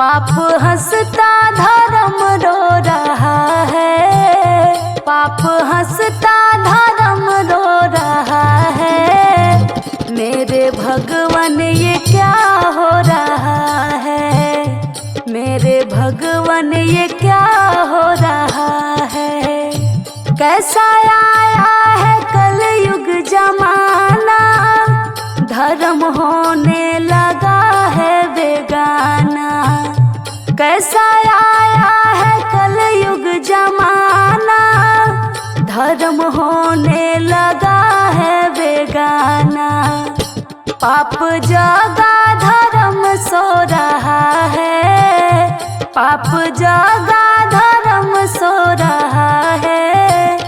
पाप हंसता धर्म रो रहा है, पाप हंसता धर्म रो रहा है। मेरे भगवान ये क्या हो रहा है, मेरे भगवान ये क्या हो रहा है। कैसा आया है कलयुग जमाना, धर्म होने लगा है बेगाना। कैसा आया है कलयुग जमाना, धर्म होने लगा है बेगाना। पाप जगा धर्म सो रहा है, पाप जगा धर्म सो रहा है।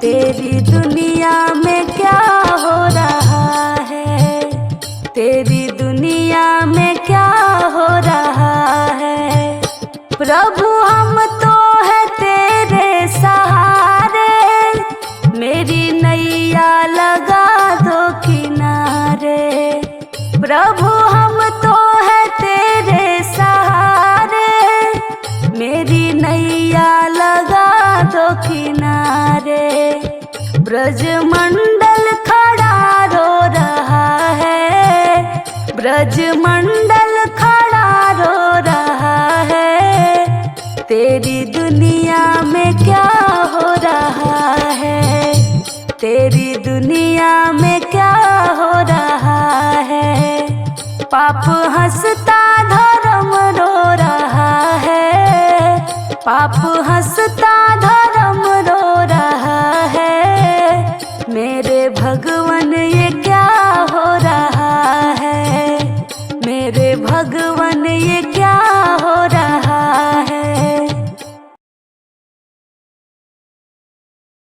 तेरी दुनिया में क्या हो रहा है, तेरी दुनिया में क्या हो रहा है। प्रभु हम तो है तेरे सहारे, मेरी नैया लगा दो किनारे। प्रभु हम तो है तेरे सहारे, मेरी नैया लगा दो किनारे। ब्रजमंडल खड़ा रो रहा है, ब्रजमंडल खड़ा रो रहा है। तेरी दुनिया में क्या हो रहा है, तेरी दुनिया में क्या हो रहा है। पाप हंसता